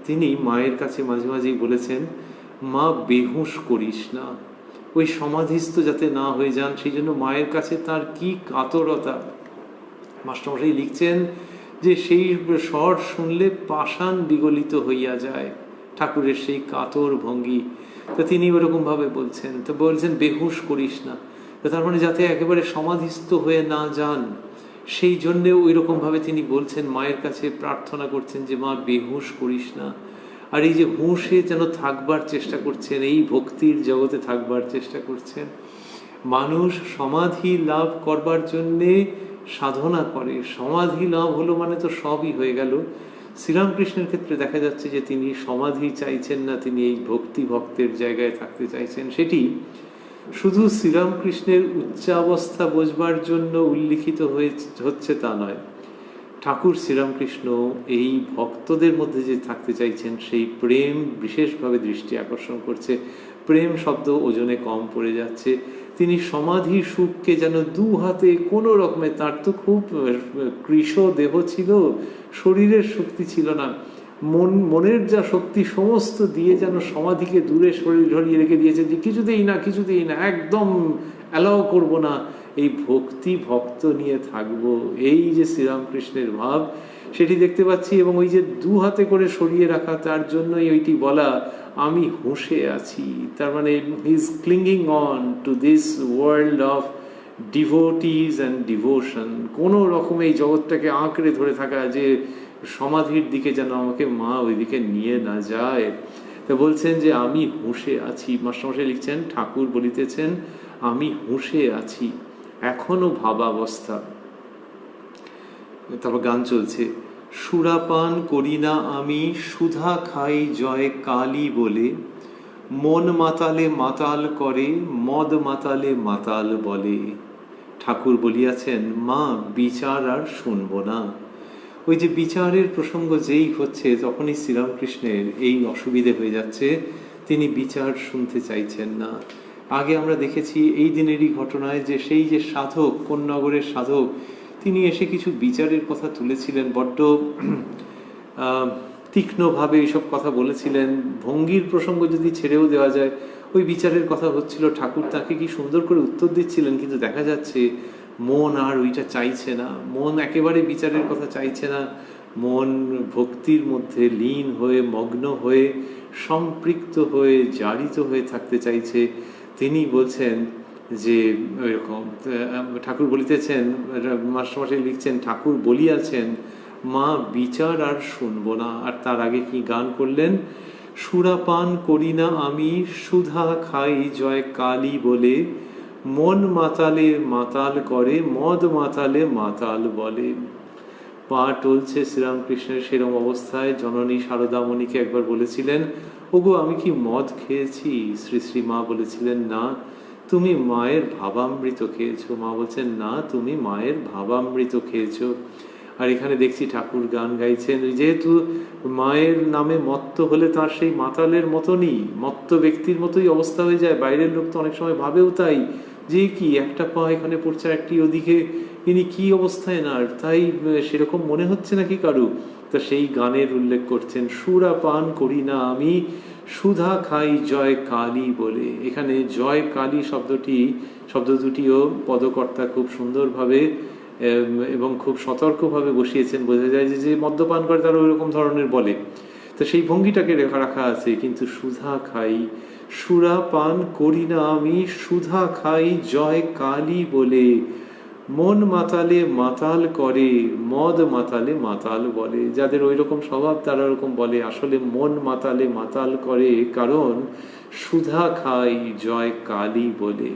S1: তিনি মায়ের কাছে মাঝে মাঝেই বলেছেন মা বেহুশ করিস না, ওই সমাধিস্থ যাতে না হয়ে যান, সেই জন্য মায়ের কাছে তার কি কাতরতা। মাস্টারমশাই লিখছেন যে সেই স্বর শুনলে পাষাণ বিগলিত হইয়া যায়, ঠাকুরের সেই কাতর ভঙ্গি। তো তিনি ওরকম ভাবে বলছেন, তো বলছেন বেহুশ করিস না, তো তার মানে যাতে একেবারে সমাধিস্থ হয়ে না যান, সেই জন্যে ওই রকম ভাবে তিনি বলছেন, মায়ের কাছে প্রার্থনা করছেন যে মা বেহুশ করিস না। আর এই যে হুঁশে যেন থাকবার চেষ্টা করছেন, এই ভক্তির জগতে থাকবার চেষ্টা করছেন। মানুষ সমাধি লাভ করবার জন্যে সাধনা করে, সমাধি লাভ হলো মানে তো সবই হয়ে গেল। শ্রীরামকৃষ্ণের ক্ষেত্রে দেখা যাচ্ছে যে তিনি সমাধি চাইছেন না, তিনি এই ভক্তি ভক্তের জায়গায় থাকতে চাইছেন। সেটি শুধু শ্রীরামকৃষ্ণের উচ্চাবস্থা বোঝবার জন্য উল্লিখিত হচ্ছে তা নয়। ঠাকুর শ্রীরামকৃষ্ণ এই ভক্তদের মধ্যে যে থাকতে চাইছেন, সেই প্রেম বিশেষভাবে দৃষ্টি আকর্ষণ করছে। প্রেম শব্দ ওজনে কম পড়ে যাচ্ছে। তিনি সমাধি সুখকে যেন দু হাতে কোনো রকমে, তার তো খুব কৃশ দেহ ছিল, শরীরের শক্তি ছিল না, মনের যা শক্তি সমস্ত দিয়ে যেন সমাধিকে দূরে শরীর ধরিয়ে রেখে দিয়েছে, যে কিছুতেই না, কিছুতেই না, একদম অ্যালাউ করব না, এই ভক্তি ভক্ত নিয়ে থাকবো, এই যে শ্রীরামকৃষ্ণের ভাব সেটি দেখতে পাচ্ছি। এবং ওই যে দু হাতে করে সরিয়ে রাখা, তার জন্যই ওইটি বলা আমি হুঁশে আছি। তার মানে he is ক্লিঙ্গিং on to this world of devotees and devotion. কোনো রকমে এই জগৎটাকে আঁকড়ে ধরে থাকা, যে সমাধির দিকে যেন আমাকে মা ওইদিকে নিয়ে না যায়। তা বলছেন যে আমি হুঁশে আছি। মাস্টারমশাই লিখছেন ঠাকুর বলিতেছেন আমি হুঁশে আছি, এখনো ভাবাবস্থা। তারপর গান চলছে, সুরাপান করি না আমি সুধা খাই জয় কালী বলে, মন মাতালে মাতাল করে মদ মাতালে মাতাল বলে। ঠাকুর বলিয়াছেন মা বিচার আর শুনবো না। ওই যে বিচারের প্রসঙ্গ যেই হচ্ছে, তখনই শ্রীরামকৃষ্ণের এই অসুবিধে হয়ে যাচ্ছে, তিনি বিচার শুনতে চাইছেন না। আগে আমরা দেখেছি এই দিনেরই ঘটনায় যে সেই যে সাধক, কোন্নগরের সাধক, তিনি এসে কিছু বিচারের কথা তুলেছিলেন, বড্ড তীক্ষ্ণভাবে এইসব কথা বলেছিলেন। ভঙ্গির প্রসঙ্গ যদি ছেড়েও দেওয়া যায়, ওই বিচারের কথা হচ্ছিল, ঠাকুর তাকে কি সুন্দর করে উত্তর দিচ্ছিলেন, কিন্তু দেখা যাচ্ছে মন আর ওইটা চাইছে না, মন একেবারে বিচারের কথা চাইছে না, মন ভক্তির মধ্যে লীন হয়ে, মগ্ন হয়ে, সম্পৃক্ত হয়ে, জারিত হয়ে থাকতে চাইছে। তিনি বলছেন যে ওইরকম, ঠাকুর বলিতেছেন, মাস্টারমশাই লিখছেন ঠাকুর বলিয়াছেন মা বিচার আর শুনবো না। আর তার আগে কি গান করলেন, সুরাপান করি না আমি সুধা খাই জয় কালী বলে, মন মাতালে মাতাল করে মদ মাতালে মাতাল বলে। পা টলছে শ্রীরামকৃষ্ণের সেরম অবস্থায় জননী শারদামণিকে একবার বলেছিলেন, ওগো আমি কি মদ খেয়েছি? শ্রী শ্রী মা বলেছিলেন না, তুমি মায়ের ভাবামৃত খেয়েছো। মা বলছেন না, তুমি মায়ের ভাবামৃত খেয়েছো। আর এখানে দেখছি ঠাকুর গান গাইছেন, যেহেতু মায়ের নামে মত্ত হলে তার সেই মাতালের মতনই, মত্ত ব্যক্তির মতোই অবস্থা হয়ে যায়। বাইরের লোক তো অনেক সময় ভাবেও তাই, যে কি একটা পা এখানে পড়ছে, একটি ওদিকে, ইনি কি অবস্থায় না, তাই সেরকম মনে হচ্ছে নাকি কারু। তা সেই গানের উল্লেখ করছেন, সুরা পান করি না আমি সুধা খাই জয় কালী বলে। এখানে জয় কালী শব্দ দুটিও পদকর্তা খুব সুন্দরভাবে এবং খুব সতর্কভাবে বসিয়েছেন। বোঝা যায় যে মদ্যপান করে তারা ওইরকম ধরনের বলে, তো সেই ভঙ্গিটাকে রাখা আছে। কিন্তু সুধা খাই, সুরা পান করি না আমি সুধা খাই জয় কালী বলে, মন মাতালে মাতাল করে মদ মাতালে মাতাল বলে। যাদের ওই রকম স্বভাব তারা ওরকম বলে, আসলে মন মাতালে মাতাল করে, কারণ সুধা খাই জয় কালী বলে।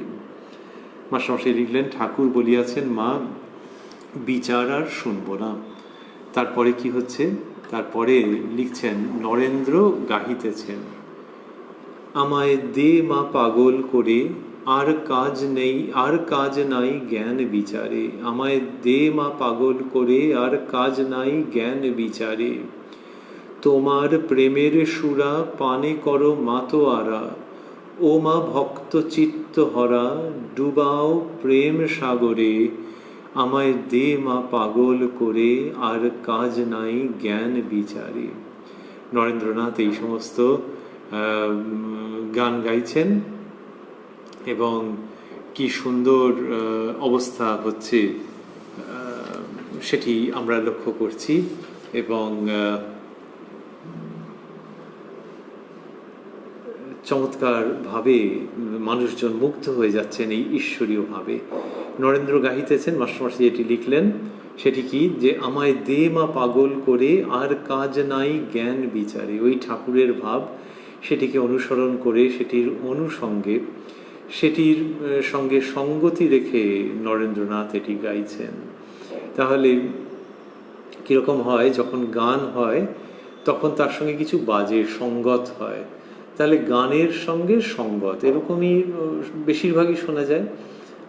S1: মাস্টারমশাই লিখলেন ঠাকুর বলিয়াছেন মা বিচার আর শুনবো না। তারপরে কি হচ্ছে, তারপরে লিখছেন নরেন্দ্র গাহিতেছেন, আমায় দে মা পাগল করে আর কাজ নেই, আর কাজ নাই জ্ঞান বিচারে, আমায় দে মা পাগল করে, আর কাজ নাই জ্ঞান বিচারে। তোমার প্রেমের সুরা পানে করো মাতোয়ারা, ও মা ভক্ত চিত্ত হরা, ডুবাও প্রেম সাগরে, আমায় দে মা পাগল করে, আর কাজ নাই জ্ঞান বিচারে। নরেন্দ্রনাথ এই সমস্ত গান গাইছেন এবং কি সুন্দর অবস্থা হচ্ছে সেটি আমরা লক্ষ্য করছি এবং চমৎকারভাবে মানুষজন মুগ্ধ হয়ে যাচ্ছেন এই ঈশ্বরীয়ভাবে। নরেন্দ্র গাহিতেছেন, মাস্টারমশাই যেটি লিখলেন সেটি কি, যে আমায় দে মা পাগল করে, আর কাজ নাই জ্ঞান বিচারে। ওই ঠাকুরের ভাব, সেটিকে অনুসরণ করে, সেটির অনুষঙ্গে, সেটির সঙ্গে সঙ্গতি রেখে নরেন্দ্রনাথ এটি গাইছেন। তাহলে কীরকম হয়, যখন গান হয় তখন তার সঙ্গে কিছু বাজে সঙ্গত হয়, তাহলে গানের সঙ্গে সঙ্গত এরকমই বেশিরভাগই শোনা যায়।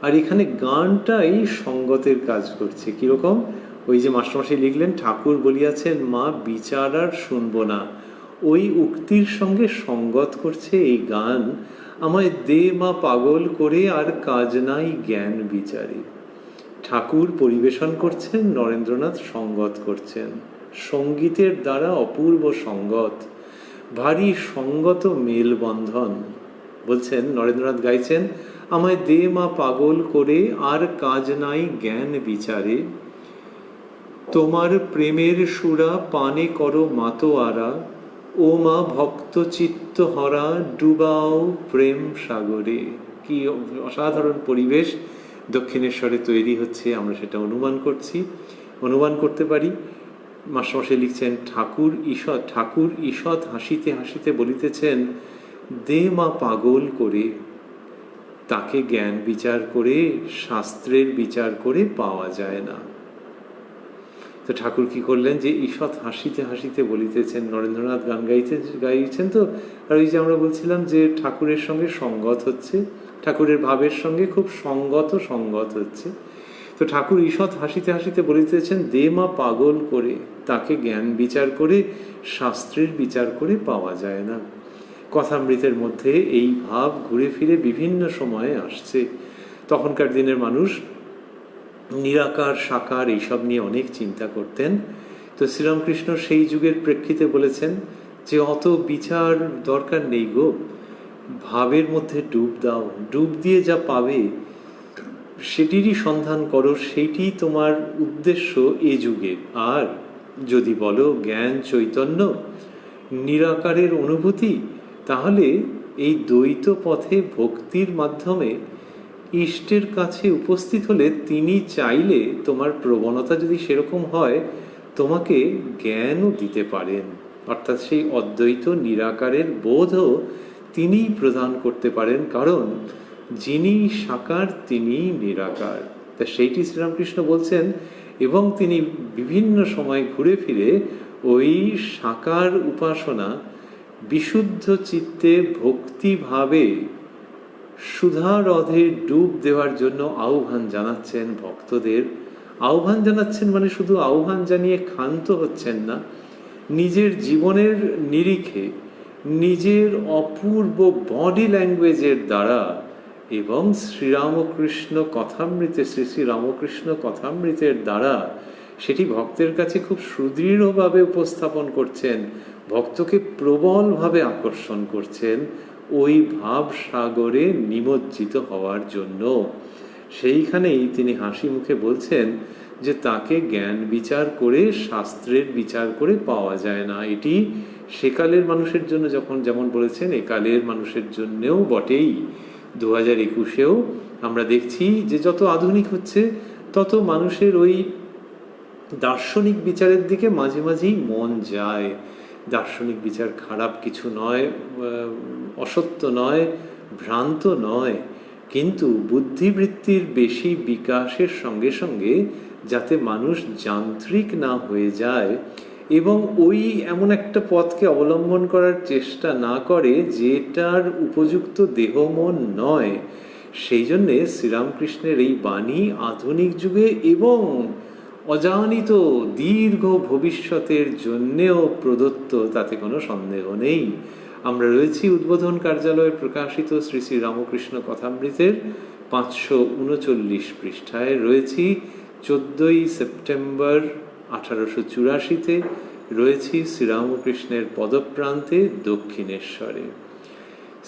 S1: আর এখানে গানটাই সঙ্গতের কাজ করছে। কীরকম, ওই যে মাস্টারমশাই লিখলেন, ঠাকুর বলিয়াছেন মা বিচার আর শুনবো না, ওই উক্তির সঙ্গে সঙ্গত করছে এই গান, আমায় দে মা পাগল করে, আর কাজ নাই জ্ঞান বিচারে। ঠাকুর পরিবেশন করছেন, নরেন্দ্রনাথ সঙ্গত করছেন। সঙ্গীতের দ্বারা অপূর্ব সঙ্গত, ভারী সঙ্গত মেলবন্ধন। বলছেন নরেন্দ্রনাথ গাইছেন, আমায় দে মা পাগল করে, আর কাজ নাই জ্ঞান বিচারে। তোমার প্রেমের সুরা পানে করো মাতোয়ারা, ও মা ভক্ত চিত্ত হরা, ডুবাও প্রেম সাগরে। কি অসাধারণ পরিবেশ দক্ষিণেশ্বরে তৈরি হচ্ছে, আমরা সেটা অনুমান করতে পারি। মাস্টারমশাই লিখছেন, ঠাকুর ঈষৎ হাসিতে হাসিতে বলিতেছেন, দে মা পাগল করে, তাকে জ্ঞান বিচার করে, শাস্ত্রের বিচার করে পাওয়া যায় না। তো ঠাকুর কি করলেন, যে ঈষৎ হাসিতে হাসিতে বলিতেছেন, নরেন্দ্রনাথ গান গাইছেন তো, আর ওই যে আমরা বলছিলাম যে ঠাকুরের সঙ্গে সঙ্গত হচ্ছে, ঠাকুরের ভাবের সঙ্গে খুব সঙ্গত হচ্ছে। তো ঠাকুর ঈষৎ হাসিতে হাসিতে বলিতেছেন, দে মা পাগল করে, তাকে জ্ঞান বিচার করে, শাস্ত্রের বিচার করে পাওয়া যায় না। কথামৃতের মধ্যে এই ভাব ঘুরে ফিরে বিভিন্ন সময়ে আসছে। তখনকার দিনের মানুষ নিরাকার সাকার এইসব নিয়ে অনেক চিন্তা করতেন। তো শ্রীরামকৃষ্ণ সেই যুগের প্রেক্ষিতে বলেছেন যে অত বিচার দরকার নেই গো, ভাবের মধ্যে ডুব দাও, ডুব দিয়ে যা পাবে সেটিরই সন্ধান করো, সেইটি তোমার উদ্দেশ্য এ যুগের। আর যদি বলো জ্ঞান চৈতন্য নিরাকারের অনুভূতি, তাহলে এই দ্বৈত পথে ভক্তির মাধ্যমে ইষ্টের কাছে উপস্থিত হলে তিনি চাইলে, তোমার প্রবণতা যদি সেরকম হয়, তোমাকে জ্ঞানও দিতে পারেন। অর্থাৎ সেই অদ্বৈত নিরাকারের বোধও তিনিই প্রদান করতে পারেন, কারণ যিনি সাকার তিনি নিরাকার। তা সেইটি শ্রীরামকৃষ্ণ বলছেন, এবং তিনি বিভিন্ন সময় ঘুরে ফিরে ওই সাকার উপাসনা বিশুদ্ধ চিত্তে ভক্তিভাবে সুধারধে ডুব দেওয়ার জন্য আহ্বান জানাচ্ছেন ভক্তদের। আহ্বান জানাচ্ছেন মানে শুধু আহ্বান জানিয়ে ক্ষান্ত হচ্ছেন না, নিজের জীবনের নিরিখে, নিজের অপূর্ব বডি ল্যাঙ্গুয়েজের দ্বারা এবং শ্রী রামকৃষ্ণ কথামৃতের দ্বারা সেটি ভক্তের কাছে খুব সুদৃঢ়ভাবে উপস্থাপন করছেন, ভক্তকে প্রবলভাবে আকর্ষণ করছেন ওই ভাব সাগরে নিমজ্জিত হওয়ার জন্য। সেইখানেই তিনি হাসি মুখে বলছেন যে তাকে জ্ঞান বিচার করে, শাস্ত্রের বিচার করে পাওয়া যায় না। এটি সেকালের মানুষের জন্য যেমন বলেছেন, একালের মানুষের জন্যেও বটেই। 2021-এও আমরা দেখছি যে যত আধুনিক হচ্ছে তত মানুষের ওই দার্শনিক বিচারের দিকে মাঝে মাঝেই মন যায়। দার্শনিক বিচার খারাপ কিছু নয়, অসত্য নয়, ভ্রান্ত নয়, কিন্তু বুদ্ধিবৃত্তির বেশি বিকাশের সঙ্গে সঙ্গে যাতে মানুষ যান্ত্রিক না হয়ে যায় এবং ওই এমন একটা পথকে অবলম্বন করার চেষ্টা না করে যেটার উপযুক্ত দেহ মন নয়, সেই জন্যে শ্রীরামকৃষ্ণের এই বাণী আধুনিক যুগে এবং অজানিত দীর্ঘ ভবিষ্যতের জন্যেও প্রদত্ত, তাতে কোনো সন্দেহ নেই। আমরা রয়েছি উদ্বোধন কার্যালয়ে প্রকাশিত শ্রী শ্রী রামকৃষ্ণ কথামৃতের 539 পৃষ্ঠায়, রয়েছি 14ই সেপ্টেম্বর 1884-তে, রয়েছি শ্রীরামকৃষ্ণের পদপ্রান্তে দক্ষিণেশ্বরে।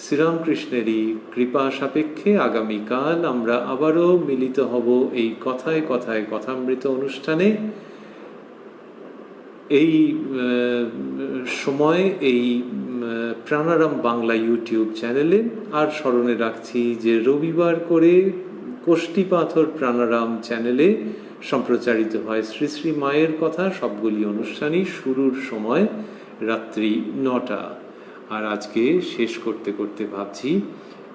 S1: শ্রীরামকৃষ্ণেরই কৃপা সাপেক্ষে আগামীকাল আমরা আবারও মিলিত হব এই কথায় কথায় কথামৃত অনুষ্ঠানে। এই সময় এই প্রাণারাম বাংলা ইউটিউব চ্যানেলে আর স্মরণে রাখছি যে রবিবার করে কোষ্ঠী পাথর প্রাণারাম চ্যানেলে সম্প্রচারিত হয় শ্রী শ্রী মায়ের কথা। সবগুলি অনুষ্ঠানই শুরুর সময় রাত্রি 9টা। আর আজকে শেষ করতে করতে ভাবছি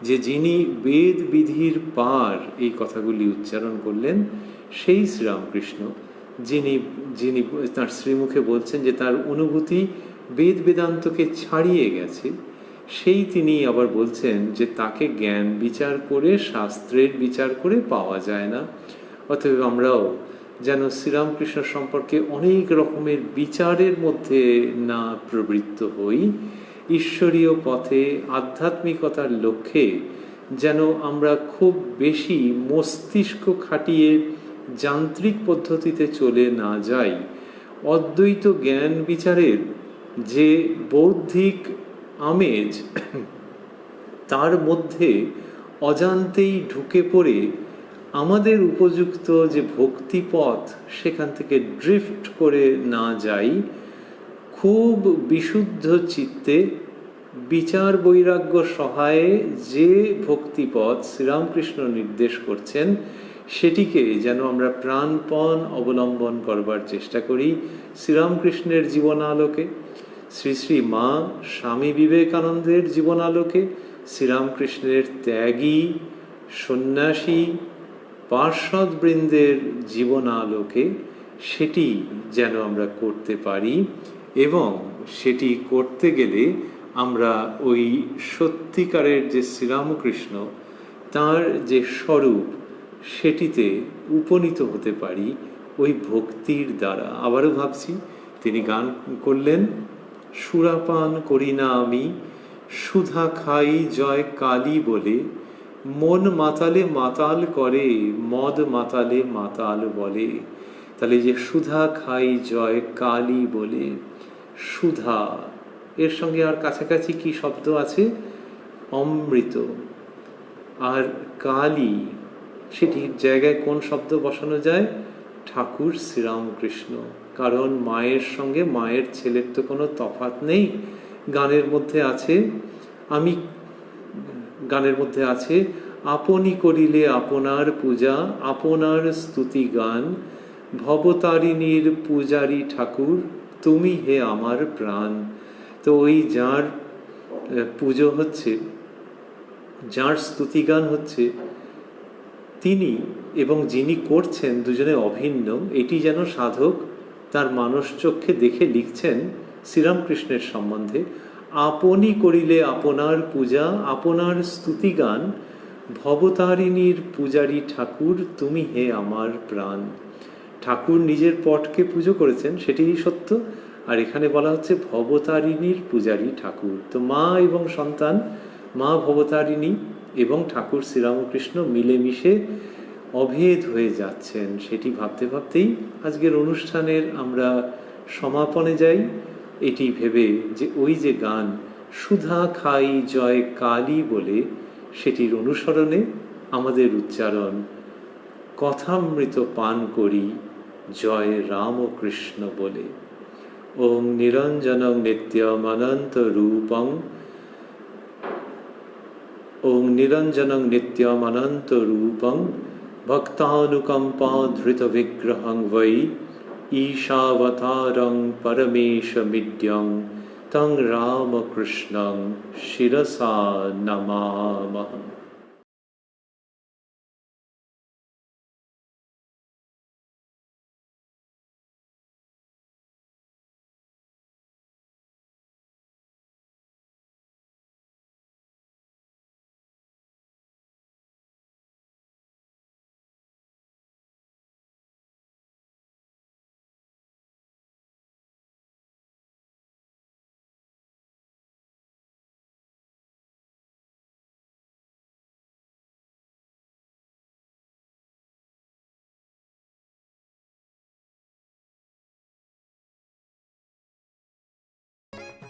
S1: যে যিনি বেদ বিধির পার এই কথাগুলি উচ্চারণ করলেন সেই শ্রীরামকৃষ্ণ, যিনি যিনি তার শ্রীমুখে বলছেন যে তার অনুভূতি বেদ বেদান্তকে ছাড়িয়ে গেছে, সেই তিনি আবার বলছেন যে তাকে জ্ঞান বিচার করে, শাস্ত্রের বিচার করে পাওয়া যায় না। অতএব আমরাও যেন শ্রীরামকৃষ্ণ সম্পর্কে অনেক রকমের বিচারের মধ্যে না প্রবৃত্ত হই, ঈশ্বরীয় পথে আধ্যাত্মিকতার লক্ষ্যে যেন আমরা খুব বেশি মস্তিষ্ক খাটিয়ে যান্ত্রিক পদ্ধতিতে চলে না যাই। অদ্বৈত জ্ঞান বিচারের যে বৌদ্ধিক আমেজ, তার মধ্যে অজান্তেই ঢুকে পড়ে আমাদের উপযুক্ত যে ভক্তিপথ সেখান থেকে ড্রিফট করে না যাই। খুব বিশুদ্ধ চিত্তে বিচার বৈরাগ্য সহায়ে যে ভক্তিপথ শ্রীরামকৃষ্ণ নির্দেশ করছেন সেটিকে যেন আমরা প্রাণপণ অবলম্বন করবার চেষ্টা করি শ্রীরামকৃষ্ণের জীবনালোকে, শ্রী শ্রী মা স্বামী বিবেকানন্দের জীবনালোকে, শ্রীরামকৃষ্ণের ত্যাগী সন্ন্যাসী পার্ষদবৃন্দের জীবনালোকে। সেটি যেন আমরা করতে পারি এবং সেটি করতে গেলে আমরা ওই সত্যিকারের যে শ্রীরামকৃষ্ণ তার যে স্বরূপ সেটিতে উপনীত হতে পারি ওই ভক্তির দ্বারা। আবারও ভাবছি তিনি গান করলেন, সুরাপান করি না আমি সুধা খাই জয় কালী বলে, মন মাতালে মাতাল করে মদ মাতালে মাতাল বলে। তাহলে যে সুধা খাই জয় কালী বলে, সুধা এর সঙ্গে আর কাছাকাছি কি শব্দ আছে? অমৃত। আর কালী, সেটির জায়গায় কোন শব্দ বসানো যায়? ঠাকুর শ্রীরামকৃষ্ণ। কারণ মায়ের সঙ্গে মায়ের ছেলের তো কোনো তফাৎ নেই। গানের মধ্যে আছে আপনি করিলে আপনার পূজা, আপনার স্তুতি গান, ভবতারিণীর পূজারী ঠাকুর তুমি হে আমার প্রাণ। তো ওই যার পুজো হচ্ছে, যার স্তুতিগান হচ্ছে, তিনি এবং যিনি করছেন দুজনে অভিন্ন। এটি যেন সাধক তার মানসচক্ষে দেখে লিখছেন শ্রীরামকৃষ্ণের সম্বন্ধে। আপনি করিলে আপনার পূজা, আপনার স্তুতিগান, ভবতারিণীর পূজারী ঠাকুর তুমি হে আমার প্রাণ। ঠাকুর নিজের পটকে পুজো করেছেন, সেটিই সত্য। আর এখানে বলা হচ্ছে ভবতারিণীর পূজারী ঠাকুর। তো মা এবং সন্তান, মা ভবতারিণী এবং ঠাকুর শ্রীরামকৃষ্ণ মিলেমিশে অভেদ হয়ে যাচ্ছেন। সেটি ভাবতে ভাবতেই আজকের অনুষ্ঠানের আমরা সমাপনে যাই, এটি ভেবে যে ওই যে গান সুধা খাই জয় কালী বলে, সেটির অনুসরণে আমাদের উচ্চারণ কথামৃত পান করি জয় রামকৃষ্ণ বলে। ওং নিরঞ্জনং নিত্যমনন্ত রূপং, ওং নিরঞ্জনং নিত্যমনন্ত রূপং, ভক্তানুকম্পা ধৃত বিগ্রহং বৈ, ঈশাবতারং পরমেশমিড্যং তং রামকৃষ্ণং শিরসা নমামহ।